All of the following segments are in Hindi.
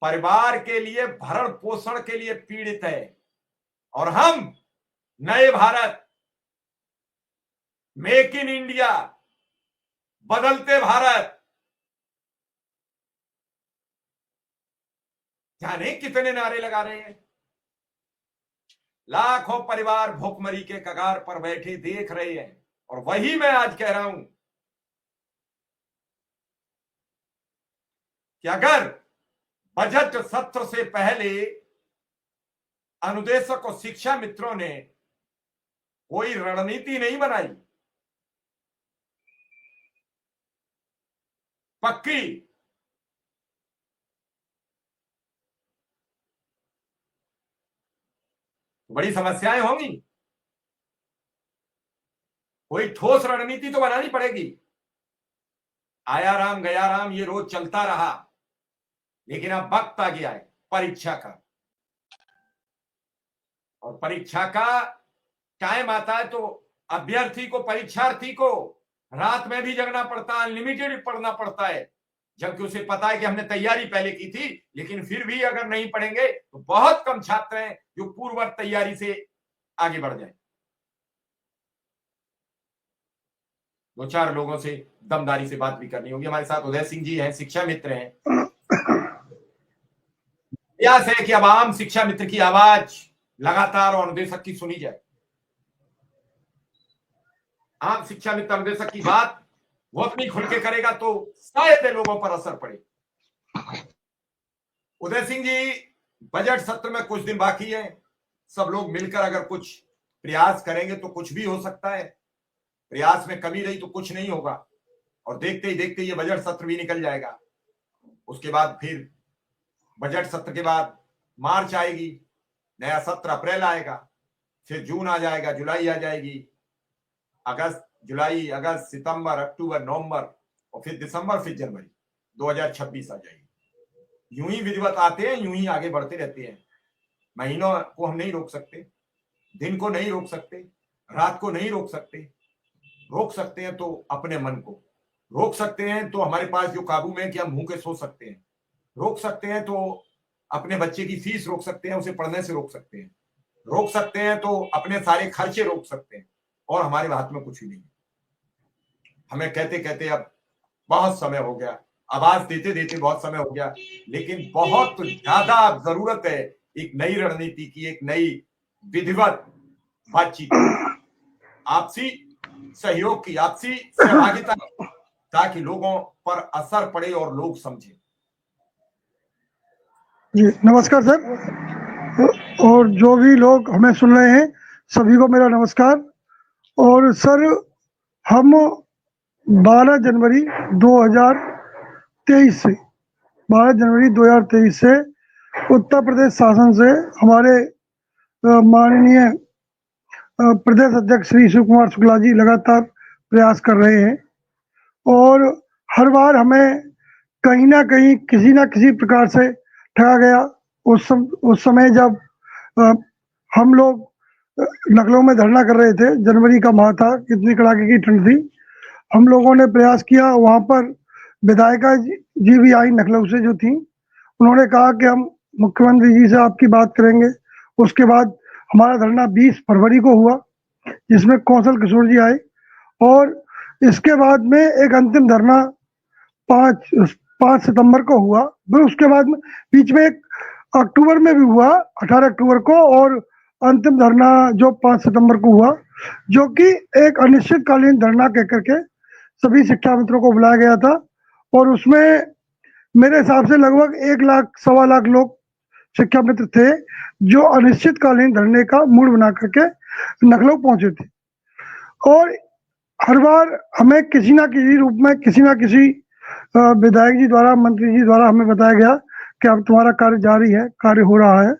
परिवार के लिए, भरण पोषण के लिए पीड़ित है। और हम नए भारत, मेक इन इंडिया, बदलते भारत, जाने कितने नारे लगा रहे हैं। लाखों परिवार भूखमरी के कगार पर बैठे देख रहे हैं। और वही मैं आज कह रहा हूं कि अगर बजट सत्र से पहले अनुदेशक और शिक्षा मित्रों ने कोई रणनीति नहीं बनाई पक्की, बड़ी समस्याएं होंगी। कोई ठोस रणनीति तो बनानी पड़ेगी। आया राम गया राम ये रोज चलता रहा, लेकिन अब वक्त आ गया है परीक्षा का। और परीक्षा का टाइम आता है तो अभ्यर्थी को, परीक्षार्थी को रात में भी जगना पड़ता है, अनलिमिटेड पढ़ना पड़ता है, जबकि उसे पता है कि हमने तैयारी पहले की थी। लेकिन फिर भी अगर नहीं पढ़ेंगे तो बहुत कम छात्र हैं जो पूर्ववत तैयारी से आगे बढ़ जाए। दो चार लोगों से दमदारी से बात भी करनी होगी। हमारे साथ उदय सिंह जी हैं, शिक्षा मित्र हैं। प्रयास है कि अब आम शिक्षा मित्र की आवाज लगातार और अनुदेशक की सुनी जाए। आम शिक्षा मित्र अनुदेशक की बात वो अपनी खुल के करेगा तो शायद लोगों पर असर पड़े। उदय सिंह जी, बजट सत्र में कुछ दिन बाकी है। सब लोग मिलकर अगर कुछ प्रयास करेंगे तो कुछ भी हो सकता है। प्रयास में कमी रही तो कुछ नहीं होगा। और देखते ही देखते ये बजट सत्र भी निकल जाएगा। उसके बाद फिर बजट सत्र के बाद मार्च आएगी, नया सत्र अप्रैल आएगा, फिर जून आ जाएगा, जुलाई आ जाएगी, अगस्त, जुलाई, अगस्त, सितंबर, अक्टूबर, नवंबर और फिर दिसंबर, फिर जनवरी 2026 आ जाएगी। यूं ही विधिवत आते हैं, यूं ही आगे बढ़ते रहते हैं। महीनों को हम नहीं रोक सकते, दिन को नहीं रोक सकते, रात को नहीं रोक सकते। रोक सकते हैं तो अपने मन को रोक सकते हैं, तो हमारे पास जो काबू में कि हम भूखे सो सकते हैं। रोक सकते हैं तो अपने बच्चे की फीस रोक सकते हैं, उसे पढ़ने से रोक सकते हैं। रोक सकते हैं तो अपने सारे खर्चे रोक सकते हैं। और हमारे हाथ में कुछ भी नहीं। हमें कहते कहते अब बहुत समय हो गया, आवाज देते देते बहुत समय हो गया, लेकिन बहुत ज्यादा जरूरत है एक नई रणनीति की, एक नई विधिवत बातचीत की, आपसी सहयोग की, आपसी सहभागिता, ताकि लोगों पर असर पड़े और लोग समझें। जी नमस्कार सर, और जो भी लोग हमें सुन रहे हैं सभी को मेरा नमस्कार। और सर, हम 12 जनवरी 2023 से 12 जनवरी 2023 से उत्तर प्रदेश शासन से हमारे माननीय प्रदेश अध्यक्ष श्री शिव कुमार शुक्ला जी लगातार प्रयास कर रहे हैं। और हर बार हमें कहीं ना कहीं किसी ना किसी प्रकार से ठगा गया। उस समय जब हम लोग लखनऊ में धरना कर रहे थे, जनवरी का माह था, कितनी कड़ाके की ठंड थी, हम लोगों ने प्रयास किया। वहाँ पर विधायिका जी भी आई लखनऊ से जो थी, उन्होंने कहा कि हम मुख्यमंत्री जी से आपकी बात करेंगे। उसके बाद हमारा धरना 20 फरवरी को हुआ, जिसमें कौशल किशोर जी आए। और इसके बाद में एक अंतिम धरना 5 सितंबर को हुआ। फिर उसके बाद में बीच में एक अक्टूबर में भी हुआ, 18 अक्टूबर को, और अंतिम धरना जो 5 सितंबर को हुआ, जो कि एक अनिश्चितकालीन धरना कह करके सभी शिक्षा मित्रों को बुलाया गया था। और उसमें मेरे हिसाब से लगभग 1 लाख, 1.25 लाख लोग शिक्षा मित्र थे जो अनिश्चितकालीन धरने का मूड बना करके लखनऊ पहुंचे थे। और हर बार हमें किसी ना किसी रूप में, किसी ना किसी विधायक जी द्वारा, मंत्री जी द्वारा हमें बताया गया कि अब तुम्हारा कार्य जारी है, कार्य हो रहा है।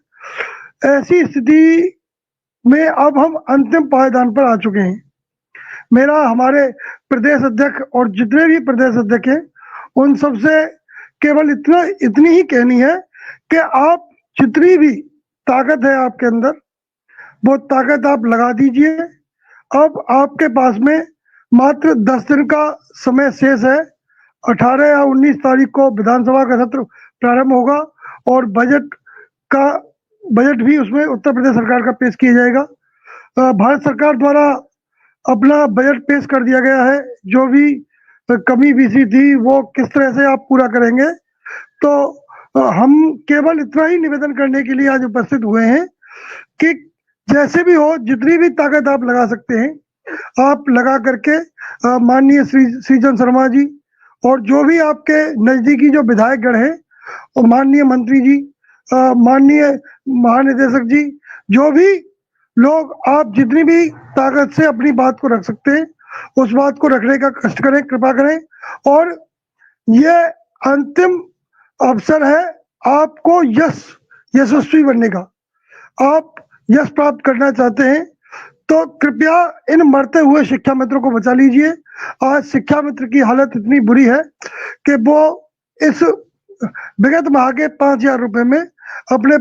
ऐसी स्थिति में अब हम अंतिम पायदान पर आ चुके हैं। मेरा हमारे प्रदेश अध्यक्ष और जितने भी प्रदेश अध्यक्ष हैं उन सबसे केवल इतनी ही कहनी है कि आप जितनी भी ताकत है आपके अंदर, वो ताकत आप लगा दीजिए। अब आपके पास में मात्र 10 दिन का समय शेष है। 18 या 19 तारीख को विधानसभा का सत्र प्रारंभ होगा और बजट भी उसमें उत्तर प्रदेश सरकार का पेश किया जाएगा। भारत सरकार द्वारा अपना बजट पेश कर दिया गया है। जो भी कमी बीसी थी वो किस तरह से आप पूरा करेंगे। तो हम केवल इतना ही निवेदन करने के लिए आज उपस्थित हुए हैं कि जैसे भी हो, जितनी भी ताकत आप लगा सकते हैं आप लगा करके माननीय सृजन शर्मा जी और जो भी आपके नजदीकी जो विधायकगण हैं और माननीय मंत्री जी, माननीय महानिदेशक जी, जो भी लोग, आप जितनी भी ताकत से अपनी बात को रख सकते हैं उस बात को रखने का कष्ट करें, कृपा करें। और ये अंतिम अवसर है आपको यशस्वी बनने का। आप यश प्राप्त करना चाहते हैं तो कृपया इन मरते हुए शिक्षा मित्रों को बचा लीजिए। आज शिक्षा मित्र की हालत इतनी बुरी है कि वो इस विगत माह के 5,000 रुपए में अपने